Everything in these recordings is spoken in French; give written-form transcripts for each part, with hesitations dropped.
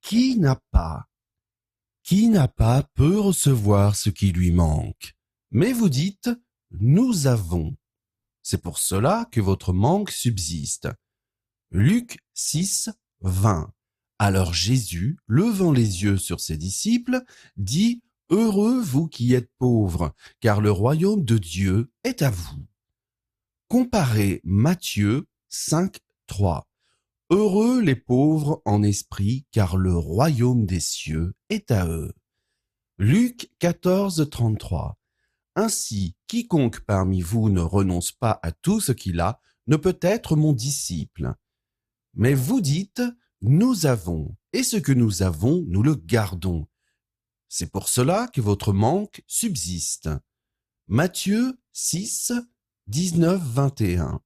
Qui n'a pas Qui n'a pas peut recevoir ce qui lui manque. Mais vous dites, nous avons. C'est pour cela que votre manque subsiste. Luc 6, 20. Alors Jésus, levant les yeux sur ses disciples, dit, Heureux vous qui êtes pauvres, car le royaume de Dieu est à vous. Comparez Matthieu 5, 3. Heureux les pauvres en esprit, car le royaume des cieux est à eux. Luc 14, 33. Ainsi, quiconque parmi vous ne renonce pas à tout ce qu'il a, ne peut être mon disciple. Mais vous dites, nous avons, et ce que nous avons, nous le gardons. C'est pour cela que votre manque subsiste. Matthieu 6, 19, 21.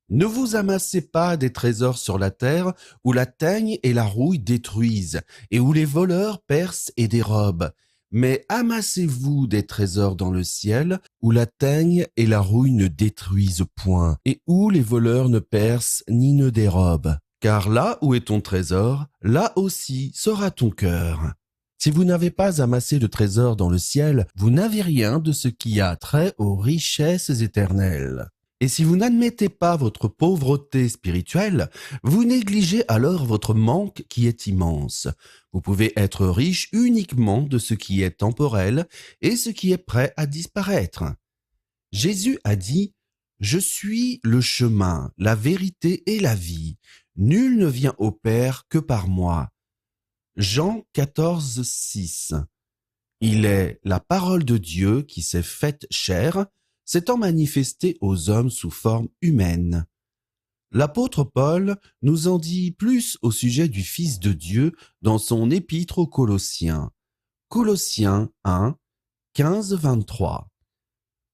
Ne vous amassez pas des trésors sur la terre, où la teigne et la rouille détruisent, et où les voleurs percent et dérobent. Mais amassez-vous des trésors dans le ciel, où la teigne et la rouille ne détruisent point, et où les voleurs ne percent ni ne dérobent. Car là où est ton trésor, là aussi sera ton cœur. Si vous n'avez pas amassé de trésors dans le ciel, vous n'avez rien de ce qui a trait aux richesses éternelles. Et si vous n'admettez pas votre pauvreté spirituelle, vous négligez alors votre manque qui est immense. Vous pouvez être riche uniquement de ce qui est temporel et ce qui est prêt à disparaître. Jésus a dit « Je suis le chemin, la vérité et la vie. Nul ne vient au Père que par moi. » Jean 14, 6. Il est la parole de Dieu qui s'est faite chair, s'étant manifesté aux hommes sous forme humaine. L'apôtre Paul nous en dit plus au sujet du Fils de Dieu dans son épître aux Colossiens. Colossiens 1, 15, 23.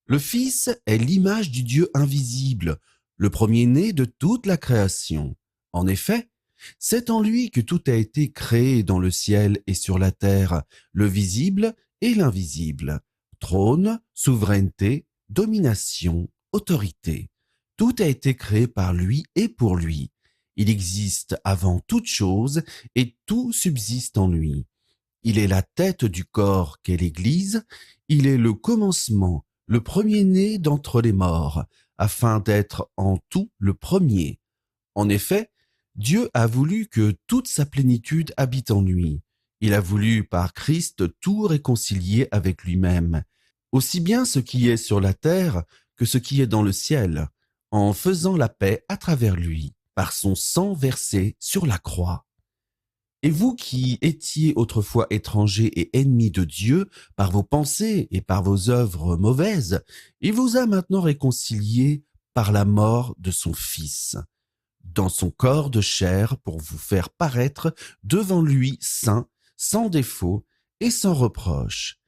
Le Fils est l'image du Dieu invisible, le premier-né de toute la création. En effet, c'est en lui que tout a été créé dans le ciel et sur la terre, le visible et l'invisible. Trône, souveraineté, domination, autorité. Tout a été créé par lui et pour lui. Il existe avant toute chose et tout subsiste en lui. Il est la tête du corps qu'est l'Église. Il est le commencement, le premier-né d'entre les morts, afin d'être en tout le premier. En effet, Dieu a voulu que toute sa plénitude habite en lui. Il a voulu par Christ tout réconcilier avec lui-même, aussi bien ce qui est sur la terre que ce qui est dans le ciel, en faisant la paix à travers lui, par son sang versé sur la croix. Et vous qui étiez autrefois étrangers et ennemis de Dieu par vos pensées et par vos œuvres mauvaises, il vous a maintenant réconciliés par la mort de son Fils, dans son corps de chair pour vous faire paraître devant lui saint, sans défaut et sans reproche.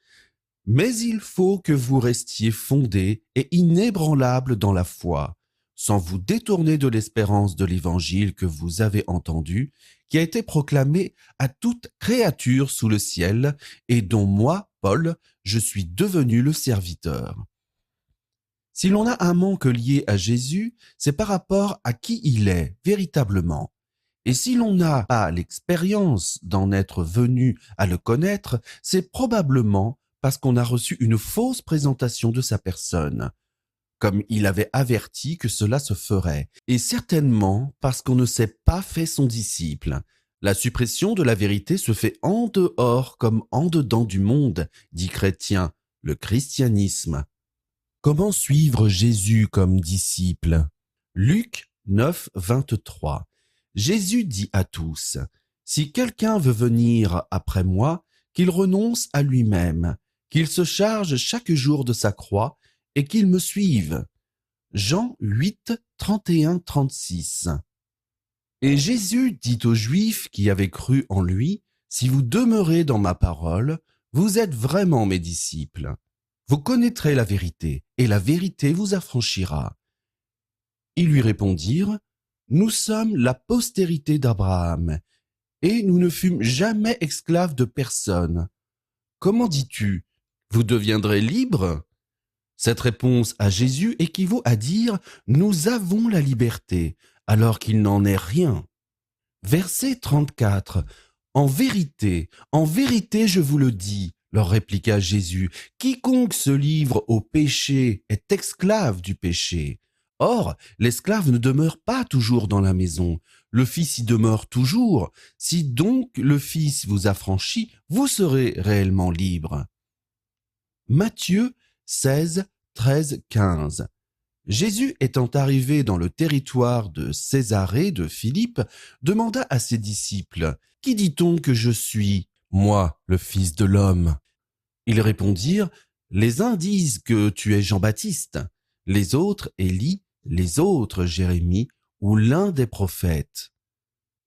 Mais il faut que vous restiez fondés et inébranlables dans la foi, sans vous détourner de l'espérance de l'évangile que vous avez entendu, qui a été proclamé à toute créature sous le ciel, et dont moi, Paul, je suis devenu le serviteur. Si l'on a un manque lié à Jésus, c'est par rapport à qui il est véritablement. Et si l'on n'a pas l'expérience d'en être venu à le connaître, c'est probablement parce qu'on a reçu une fausse présentation de sa personne, comme il avait averti que cela se ferait, et certainement parce qu'on ne s'est pas fait son disciple. La suppression de la vérité se fait en dehors comme en dedans du monde, dit Chrétien, le christianisme. Comment suivre Jésus comme disciple? Luc 9, 23. Jésus dit à tous, « Si quelqu'un veut venir après moi, qu'il renonce à lui-même, qu'il se charge chaque jour de sa croix et qu'il me suive. » Jean 8, 31, 36. Et Jésus dit aux Juifs qui avaient cru en lui, « Si vous demeurez dans ma parole, vous êtes vraiment mes disciples. Vous connaîtrez la vérité, et la vérité vous affranchira. » Ils lui répondirent, « Nous sommes la postérité d'Abraham, et nous ne fûmes jamais esclaves de personne. Comment dis-tu, vous deviendrez libres ?» Cette réponse à Jésus équivaut à dire « Nous avons la liberté », alors qu'il n'en est rien. Verset 34. en vérité, je vous le dis, leur répliqua Jésus, quiconque se livre au péché est esclave du péché. Or, l'esclave ne demeure pas toujours dans la maison, le Fils y demeure toujours. Si donc le Fils vous affranchit, vous serez réellement libre. Matthieu 16, 13, 15. Jésus étant arrivé dans le territoire de Césarée de Philippe, demanda à ses disciples, « Qui dit-on que je suis, moi, le Fils de l'homme ?» Ils répondirent, « Les uns disent que tu es Jean-Baptiste, les autres Élie, les autres Jérémie ou l'un des prophètes.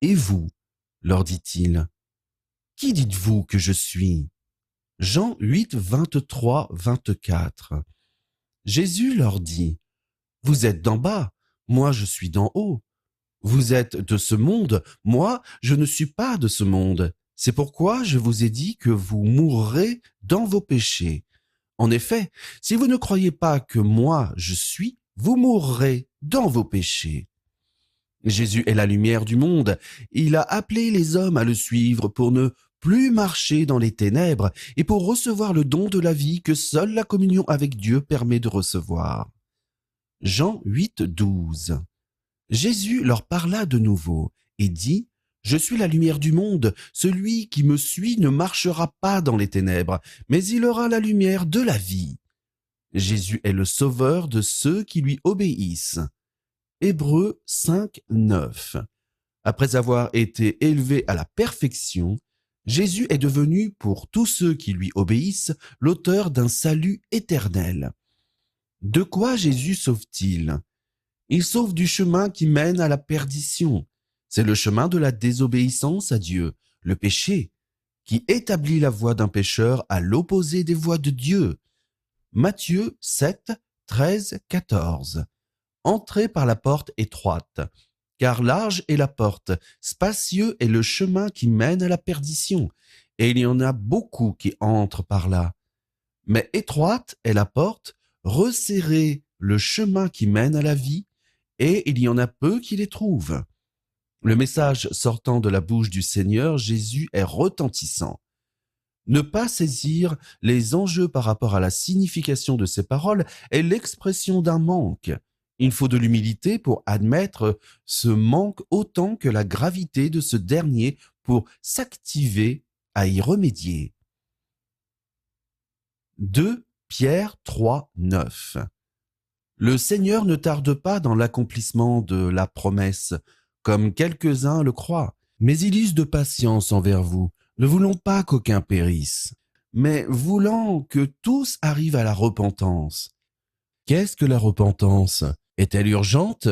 Et vous, leur dit-il, qui dites-vous que je suis ?» Jean 8, 23, 24. Jésus leur dit, « Vous êtes d'en bas, moi je suis d'en haut. Vous êtes de ce monde, moi je ne suis pas de ce monde. C'est pourquoi je vous ai dit que vous mourrez dans vos péchés. En effet, si vous ne croyez pas que moi je suis, vous mourrez dans vos péchés. » Jésus est la lumière du monde. Il a appelé les hommes à le suivre pour ne plus marcher dans les ténèbres et pour recevoir le don de la vie que seule la communion avec Dieu permet de recevoir. Jean 8, 12. Jésus leur parla de nouveau et dit, « Je suis la lumière du monde. Celui qui me suit ne marchera pas dans les ténèbres, mais il aura la lumière de la vie. » Jésus est le sauveur de ceux qui lui obéissent. Hébreux 5, 9. Après avoir été élevé à la perfection, Jésus est devenu, pour tous ceux qui lui obéissent, l'auteur d'un salut éternel. De quoi Jésus sauve-t-il ? Il sauve du chemin qui mène à la perdition. C'est le chemin de la désobéissance à Dieu, le péché, qui établit la voie d'un pécheur à l'opposé des voies de Dieu. Matthieu 7, 13, 14. Entrez par la porte étroite, car large est la porte, spacieux est le chemin qui mène à la perdition, et il y en a beaucoup qui entrent par là. Mais étroite est la porte, resserré le chemin qui mène à la vie, et il y en a peu qui les trouvent. Le message sortant de la bouche du Seigneur Jésus est retentissant. Ne pas saisir les enjeux par rapport à la signification de ces paroles est l'expression d'un manque. Il faut de l'humilité pour admettre ce manque autant que la gravité de ce dernier pour s'activer à y remédier. 2 Pierre 3, 9. Le Seigneur ne tarde pas dans l'accomplissement de la promesse, comme quelques-uns le croient, mais il use de patience envers vous, ne voulant pas qu'aucun périsse, mais voulant que tous arrivent à la repentance. Qu'est-ce que la repentance ? Est-elle urgente ?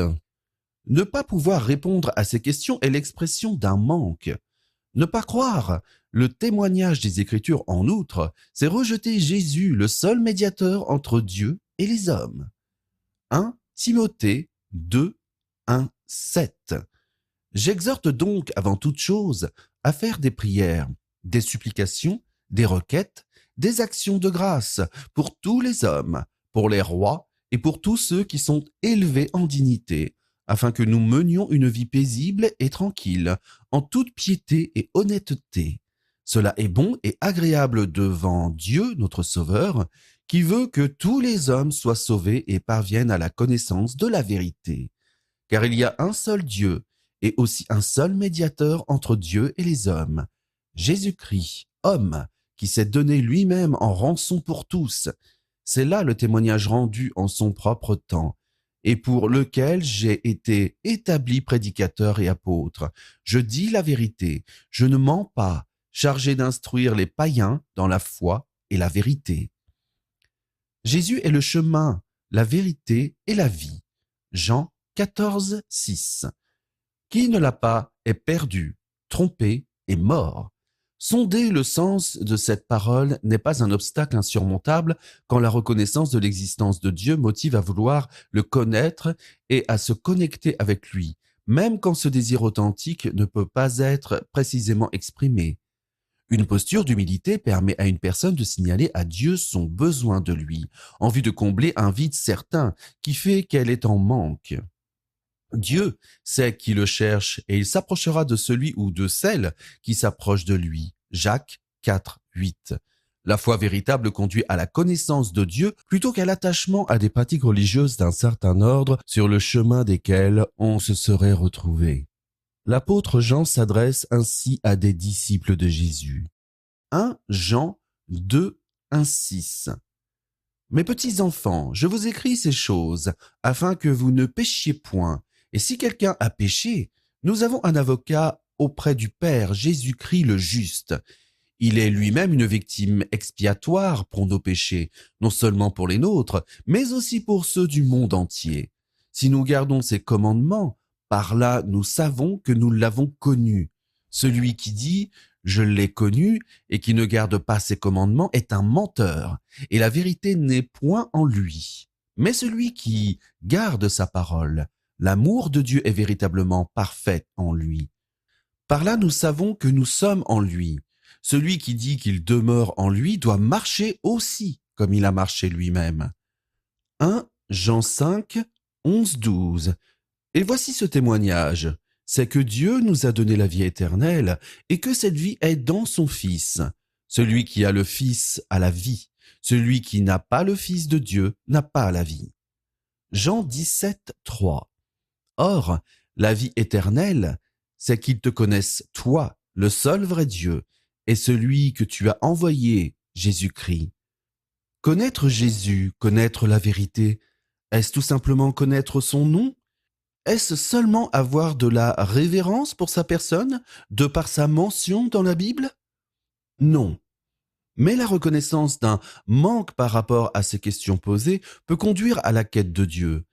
Ne pas pouvoir répondre à ces questions est l'expression d'un manque. Ne pas croire le témoignage des Écritures en outre, c'est rejeter Jésus, le seul médiateur entre Dieu et les hommes. 1 Timothée 2, 1, 7. J'exhorte donc avant toute chose à faire des prières, des supplications, des requêtes, des actions de grâce pour tous les hommes, pour les rois et pour tous ceux qui sont élevés en dignité, afin que nous menions une vie paisible et tranquille, en toute piété et honnêteté. Cela est bon et agréable devant Dieu, notre Sauveur, qui veut que tous les hommes soient sauvés et parviennent à la connaissance de la vérité. Car il y a un seul Dieu, et aussi un seul médiateur entre Dieu et les hommes, Jésus-Christ, homme, qui s'est donné lui-même en rançon pour tous. C'est là le témoignage rendu en son propre temps, et pour lequel j'ai été établi prédicateur et apôtre. Je dis la vérité, je ne mens pas, chargé d'instruire les païens dans la foi et la vérité. Jésus est le chemin, la vérité et la vie. Jean 14, 6. Qui ne l'a pas est perdu, trompé et mort. Sonder le sens de cette parole n'est pas un obstacle insurmontable quand la reconnaissance de l'existence de Dieu motive à vouloir le connaître et à se connecter avec lui, même quand ce désir authentique ne peut pas être précisément exprimé. Une posture d'humilité permet à une personne de signaler à Dieu son besoin de lui, en vue de combler un vide certain qui fait qu'elle est en manque. Dieu sait qui le cherche et il s'approchera de celui ou de celle qui s'approche de lui. Jacques 4, 8. La foi véritable conduit à la connaissance de Dieu plutôt qu'à l'attachement à des pratiques religieuses d'un certain ordre sur le chemin desquelles on se serait retrouvé. L'apôtre Jean s'adresse ainsi à des disciples de Jésus. 1 Jean 2, 1, 6. Mes petits enfants, je vous écris ces choses afin que vous ne péchiez point. Et si quelqu'un a péché, nous avons un avocat auprès du Père, Jésus-Christ le juste. Il est lui-même une victime expiatoire pour nos péchés, non seulement pour les nôtres, mais aussi pour ceux du monde entier. Si nous gardons ses commandements, par là nous savons que nous l'avons connu. Celui qui dit « je l'ai connu » et qui ne garde pas ses commandements est un menteur, et la vérité n'est point en lui. Mais celui qui garde sa parole, l'amour de Dieu est véritablement parfait en lui. Par là nous savons que nous sommes en lui. Celui qui dit qu'il demeure en lui doit marcher aussi comme il a marché lui-même. 1 Jean 5, 11, 12. Et voici ce témoignage, c'est que Dieu nous a donné la vie éternelle et que cette vie est dans son Fils. Celui qui a le Fils a la vie. Celui qui n'a pas le Fils de Dieu n'a pas la vie. Jean 17, 3. Or, la vie éternelle, c'est qu'ils te connaissent, toi, le seul vrai Dieu, et celui que tu as envoyé, Jésus-Christ. Connaître Jésus, connaître la vérité, est-ce tout simplement connaître son nom? Est-ce seulement avoir de la révérence pour sa personne, de par sa mention dans la Bible? Non. Mais la reconnaissance d'un manque par rapport à ces questions posées peut conduire à la quête de Dieu.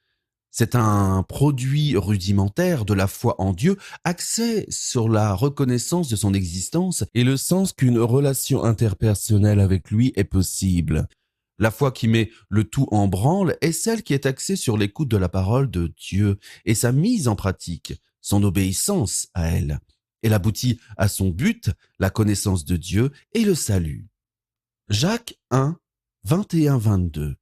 C'est un produit rudimentaire de la foi en Dieu, axé sur la reconnaissance de son existence et le sens qu'une relation interpersonnelle avec lui est possible. La foi qui met le tout en branle est celle qui est axée sur l'écoute de la parole de Dieu et sa mise en pratique, son obéissance à elle. Elle aboutit à son but, la connaissance de Dieu et le salut. Jacques 1, 21-22.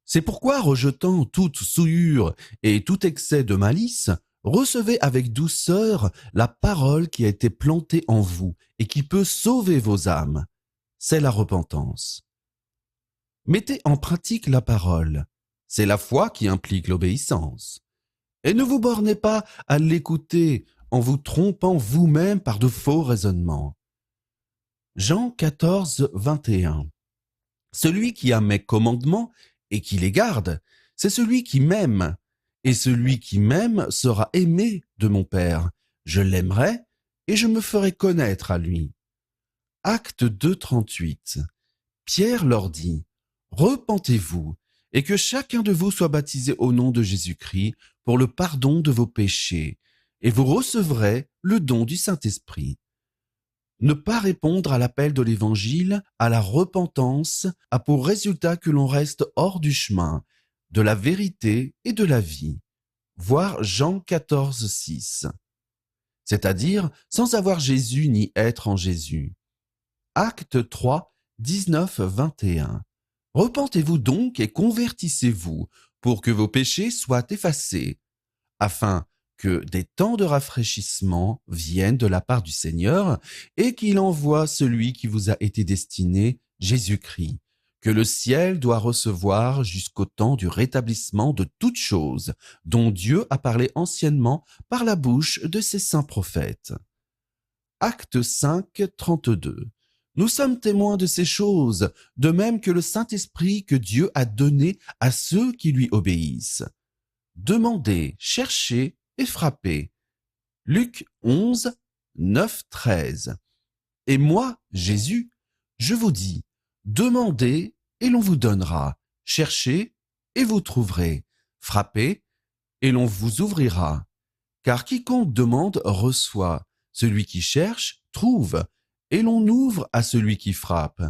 C'est pourquoi, rejetant toute souillure et tout excès de malice, recevez avec douceur la parole qui a été plantée en vous et qui peut sauver vos âmes. C'est la repentance. Mettez en pratique la parole. C'est la foi qui implique l'obéissance. Et ne vous bornez pas à l'écouter en vous trompant vous-même par de faux raisonnements. Jean 14, 21. Celui qui a mes commandements et qui les garde, c'est celui qui m'aime. Et celui qui m'aime sera aimé de mon Père. Je l'aimerai et je me ferai connaître à lui. Acte 2, 38. Pierre leur dit, « Repentez-vous et que chacun de vous soit baptisé au nom de Jésus-Christ pour le pardon de vos péchés, et vous recevrez le don du Saint-Esprit. » Ne pas répondre à l'appel de l'Évangile, à la repentance, a pour résultat que l'on reste hors du chemin, de la vérité et de la vie. Voir Jean 14, 6. C'est-à-dire sans avoir Jésus ni être en Jésus. Acte 3, 19, 21. Repentez-vous donc et convertissez-vous pour que vos péchés soient effacés, afin que des temps de rafraîchissement viennent de la part du Seigneur et qu'il envoie celui qui vous a été destiné, Jésus-Christ, que le ciel doit recevoir jusqu'au temps du rétablissement de toutes choses, dont Dieu a parlé anciennement par la bouche de ses saints prophètes. Acte 5, 32. Nous sommes témoins de ces choses, de même que le Saint-Esprit que Dieu a donné à ceux qui lui obéissent. Demandez, cherchez et frappez. Luc 11, 9, 13. Et moi, Jésus, je vous dis, demandez et l'on vous donnera, cherchez et vous trouverez, frappez et l'on vous ouvrira. Car quiconque demande reçoit, celui qui cherche trouve, et l'on ouvre à celui qui frappe.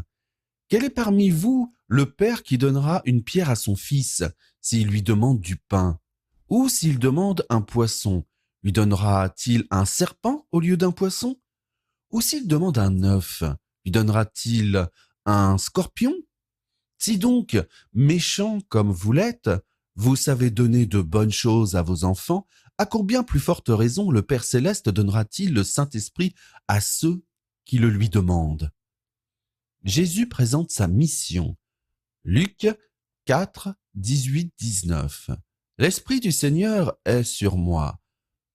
Quel est parmi vous le père qui donnera une pierre à son fils s'il lui demande du pain? Ou s'il demande un poisson, lui donnera-t-il un serpent au lieu d'un poisson? Ou s'il demande un œuf, lui donnera-t-il un scorpion? Si donc, méchants comme vous l'êtes, vous savez donner de bonnes choses à vos enfants, à combien plus forte raison le Père Céleste donnera-t-il le Saint-Esprit à ceux qui le lui demandent? Jésus présente sa mission. Luc 4, 18, 19. L'Esprit du Seigneur est sur moi,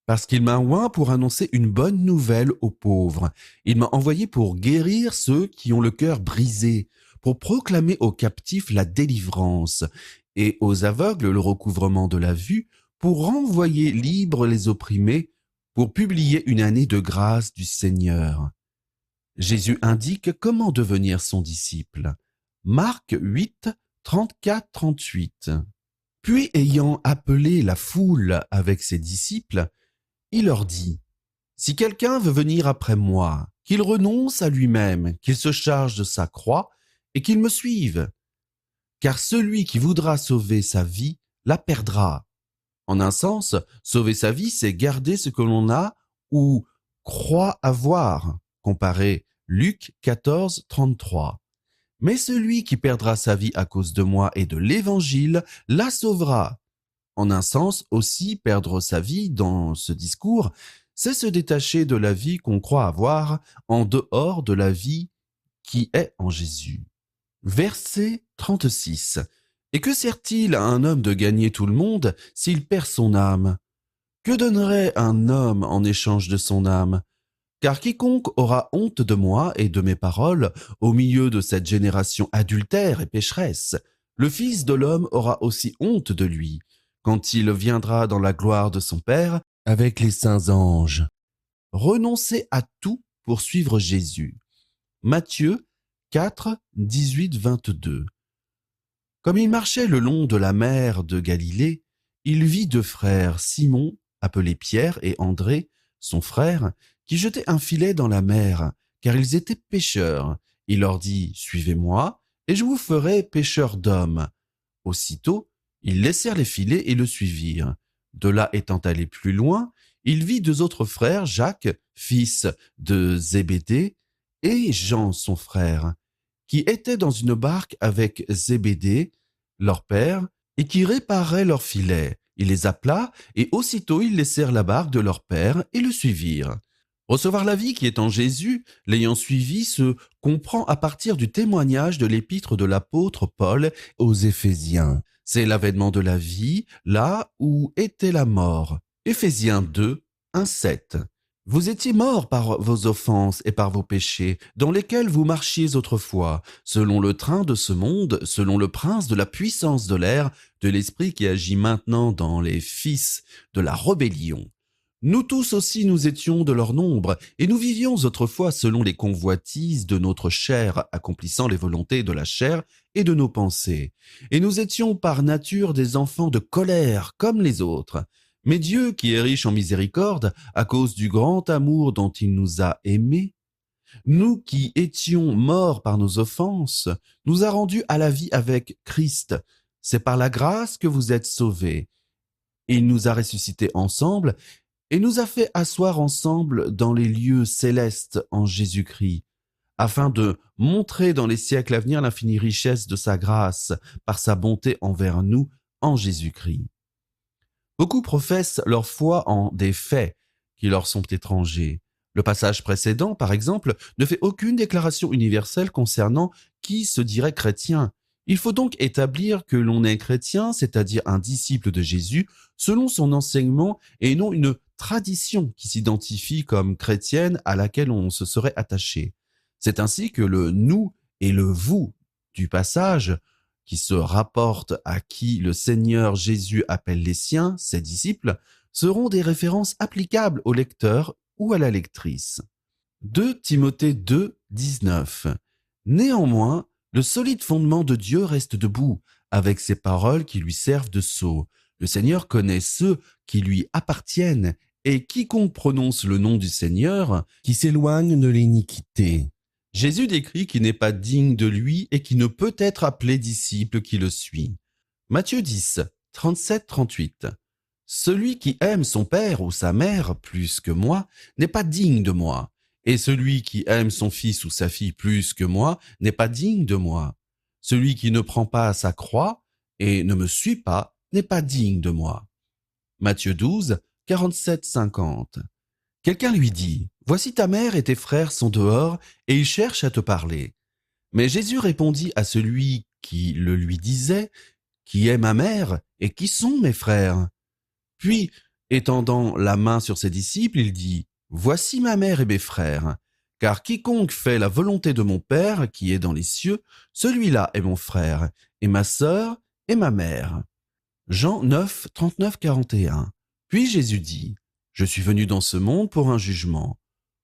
parce qu'il m'a oint pour annoncer une bonne nouvelle aux pauvres. Il m'a envoyé pour guérir ceux qui ont le cœur brisé, pour proclamer aux captifs la délivrance et aux aveugles le recouvrement de la vue, pour renvoyer libres les opprimés, pour publier une année de grâce du Seigneur. Jésus indique comment devenir son disciple. Marc 8, 34-38. Puis ayant appelé la foule avec ses disciples, il leur dit, « Si quelqu'un veut venir après moi, qu'il renonce à lui-même, qu'il se charge de sa croix et qu'il me suive. Car celui qui voudra sauver sa vie la perdra. » En un sens, sauver sa vie, c'est garder ce que l'on a ou croit avoir, comparé Luc 14, 33. Mais celui qui perdra sa vie à cause de moi et de l'Évangile la sauvera. En un sens aussi, perdre sa vie dans ce discours, c'est se détacher de la vie qu'on croit avoir en dehors de la vie qui est en Jésus. Verset 36. Et que sert-il à un homme de gagner tout le monde s'il perd son âme? Que donnerait un homme en échange de son âme? Car quiconque aura honte de moi et de mes paroles au milieu de cette génération adultère et pécheresse, le Fils de l'homme aura aussi honte de lui, quand il viendra dans la gloire de son Père avec les saints anges. Renoncez à tout pour suivre Jésus. Matthieu 4, 18, 22. Comme il marchait le long de la mer de Galilée, il vit deux frères, Simon, appelé Pierre, et André, son frère, qui jetaient un filet dans la mer, car ils étaient pêcheurs. Il leur dit, « Suivez-moi, et je vous ferai pêcheurs d'hommes. » Aussitôt, ils laissèrent les filets et le suivirent. De là étant allé plus loin, il vit deux autres frères, Jacques, fils de Zébédée, et Jean, son frère, qui étaient dans une barque avec Zébédée, leur père, et qui réparaient leurs filets. Il les appela, et aussitôt ils laissèrent la barque de leur père et le suivirent. Recevoir la vie qui est en Jésus, l'ayant suivi, se comprend à partir du témoignage de l'épître de l'apôtre Paul aux Éphésiens. C'est l'avènement de la vie, là où était la mort. Éphésiens 2, 1, 7. Vous étiez morts par vos offenses et par vos péchés, dans lesquels vous marchiez autrefois, selon le train de ce monde, selon le prince de la puissance de l'air, de l'esprit qui agit maintenant dans les fils de la rébellion. Nous tous aussi nous étions de leur nombre, et nous vivions autrefois selon les convoitises de notre chair, accomplissant les volontés de la chair et de nos pensées. Et nous étions par nature des enfants de colère, comme les autres. Mais Dieu, qui est riche en miséricorde, à cause du grand amour dont il nous a aimés, nous qui étions morts par nos offenses, nous a rendus à la vie avec Christ. C'est par la grâce que vous êtes sauvés. Il nous a ressuscités ensemble et nous a fait asseoir ensemble dans les lieux célestes en Jésus-Christ, afin de montrer dans les siècles à venir l'infinie richesse de sa grâce par sa bonté envers nous en Jésus-Christ. Beaucoup professent leur foi en des faits qui leur sont étrangers. Le passage précédent, par exemple, ne fait aucune déclaration universelle concernant qui se dirait chrétien. Il faut donc établir que l'on est chrétien, c'est-à-dire un disciple de Jésus, selon son enseignement et non une tradition qui s'identifie comme chrétienne à laquelle on se serait attaché. C'est ainsi que le « nous » et le « vous » du passage, qui se rapporte à qui le Seigneur Jésus appelle les siens, ses disciples, seront des références applicables au lecteur ou à la lectrice. 2 Timothée 2, 19. Néanmoins, le solide fondement de Dieu reste debout, avec ses paroles qui lui servent de sceau. Le Seigneur connaît ceux qui lui appartiennent, et quiconque prononce le nom du Seigneur, qui s'éloigne de l'iniquité. Jésus décrit qui n'est pas digne de lui et qui ne peut être appelé disciple qui le suit. Matthieu 10, 37-38. Celui qui aime son père ou sa mère plus que moi n'est pas digne de moi, et celui qui aime son fils ou sa fille plus que moi n'est pas digne de moi. Celui qui ne prend pas sa croix et ne me suit pas n'est pas digne de moi. Matthieu 12, 47-50. Quelqu'un lui dit, « Voici ta mère et tes frères sont dehors, et ils cherchent à te parler. » Mais Jésus répondit à celui qui le lui disait, « Qui est ma mère et qui sont mes frères ?» Puis, étendant la main sur ses disciples, il dit, « Voici ma mère et mes frères. Car quiconque fait la volonté de mon Père qui est dans les cieux, celui-là est mon frère, et ma sœur, et ma mère. » Jean 9, 39-41. Puis Jésus dit, « Je suis venu dans ce monde pour un jugement,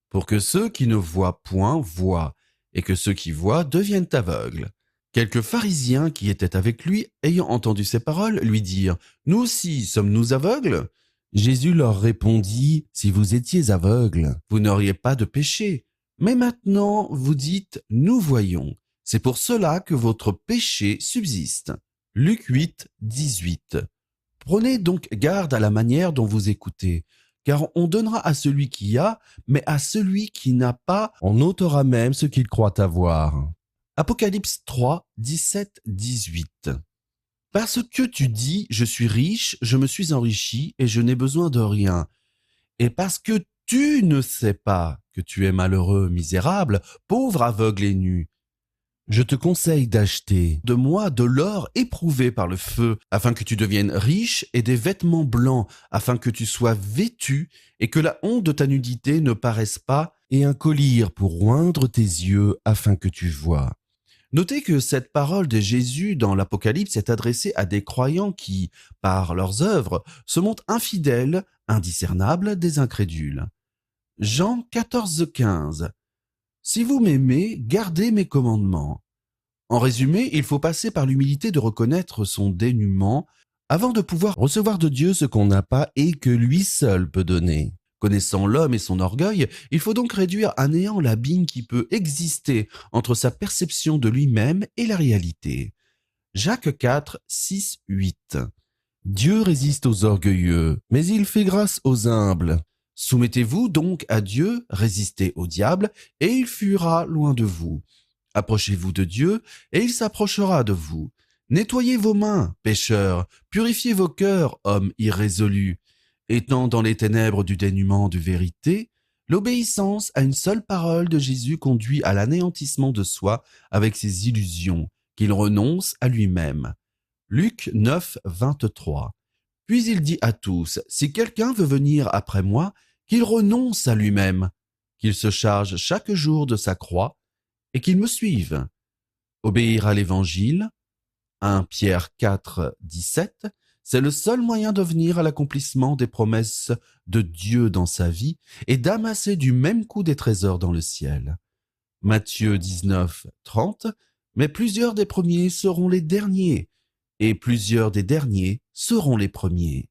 pour que ceux qui ne voient point voient, et que ceux qui voient deviennent aveugles. » Quelques pharisiens qui étaient avec lui, ayant entendu ces paroles, lui dirent, « Nous aussi sommes-nous aveugles ?» Jésus leur répondit, « Si vous étiez aveugles, vous n'auriez pas de péché. Mais maintenant, vous dites, nous voyons. C'est pour cela que votre péché subsiste. » Luc 8, 18. Prenez donc garde à la manière dont vous écoutez, car on donnera à celui qui a, mais à celui qui n'a pas, on ôtera même ce qu'il croit avoir. Apocalypse 3, 17, 18. Parce que tu dis, je suis riche, je me suis enrichi et je n'ai besoin de rien. Et parce que tu ne sais pas que tu es malheureux, misérable, pauvre, aveugle et nu. Je te conseille d'acheter de moi de l'or éprouvé par le feu, afin que tu deviennes riche, et des vêtements blancs, afin que tu sois vêtu, et que la honte de ta nudité ne paraisse pas, et un collier pour oindre tes yeux, afin que tu vois. Notez que cette parole de Jésus dans l'Apocalypse est adressée à des croyants qui, par leurs œuvres, se montrent infidèles, indiscernables des incrédules. Jean 14, 15. Si vous m'aimez, gardez mes commandements. En résumé, il faut passer par l'humilité de reconnaître son dénuement avant de pouvoir recevoir de Dieu ce qu'on n'a pas et que lui seul peut donner. Connaissant l'homme et son orgueil, il faut donc réduire à néant l'abîme qui peut exister entre sa perception de lui-même et la réalité. Jacques 4, 6, 8. Dieu résiste aux orgueilleux, mais il fait grâce aux humbles. Soumettez-vous donc à Dieu, résistez au diable, et il fuira loin de vous. Approchez-vous de Dieu, et il s'approchera de vous. Nettoyez vos mains, pécheurs, purifiez vos cœurs, hommes irrésolus. Étant dans les ténèbres du dénuement de vérité, l'obéissance à une seule parole de Jésus conduit à l'anéantissement de soi avec ses illusions, qu'il renonce à lui-même. Luc 9, 23. Puis il dit à tous, « Si quelqu'un veut venir après moi, qu'il renonce à lui-même, qu'il se charge chaque jour de sa croix, et qu'il me suive. » Obéir à l'Évangile, 1 Pierre 4, 17, c'est le seul moyen de venir à l'accomplissement des promesses de Dieu dans sa vie et d'amasser du même coup des trésors dans le ciel. Matthieu 19, 30, mais plusieurs des premiers seront les derniers, et plusieurs des derniers seront les premiers.